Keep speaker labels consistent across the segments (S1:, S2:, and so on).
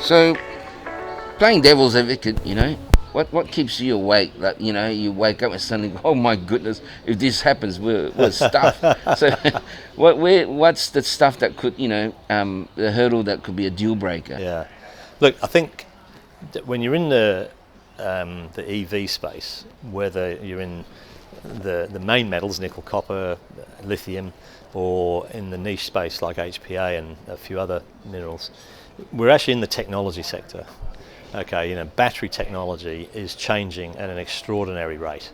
S1: So, playing devil's advocate, what keeps you awake? That you wake up and suddenly, oh my goodness, if this happens, we're stuffed. So, what's the stuff that could, the hurdle that could be a deal breaker?
S2: Yeah, look, I think that when you're in the EV space, whether you're in the main metals, nickel, copper, lithium, or in the niche space like HPA and a few other minerals, we're actually in the technology sector. Okay, battery technology is changing at an extraordinary rate,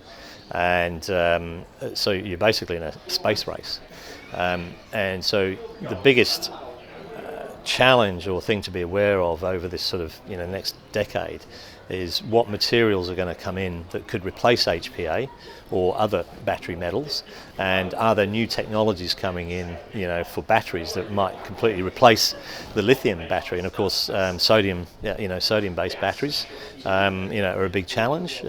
S2: and so you're basically in a space race. And so the biggest challenge or thing to be aware of over this sort of next decade is what materials are going to come in that could replace HPA or other battery metals, and are there new technologies coming in for batteries that might completely replace the lithium battery. And of course sodium-based batteries are a big challenge,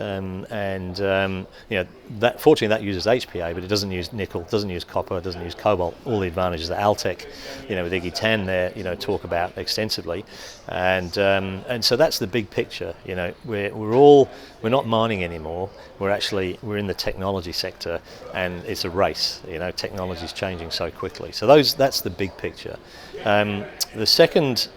S2: that fortunately that uses HPA, but it doesn't use nickel, doesn't use copper, doesn't use cobalt, all the advantages that Altec with Iggy Tan there talk about extensively. And so that's the big picture. We're not mining anymore, we're in the technology sector, and it's a race. Technology is changing so quickly. So that's the big picture. The second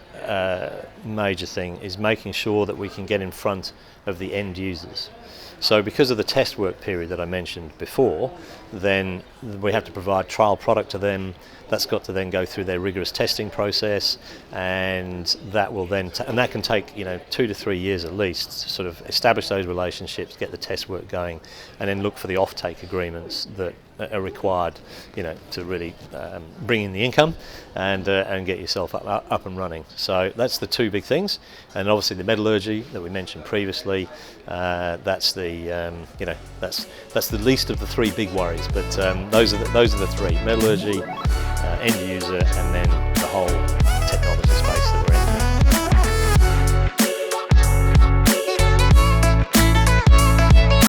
S2: major thing is making sure that we can get in front of the end users. So because of the test work period that I mentioned before, then we have to provide trial product to them. That's got to then go through their rigorous testing process, and that will then and that can take 2 to 3 years at least to sort of establish those relationships, get the test work going, and then look for the offtake agreements that are required to really bring in the income and get yourself up and running. So that's the two big things. And obviously the metallurgy that we mentioned previously, that's the that's the least of the three big worries, but those are the three: metallurgy, end user, and then the whole technology.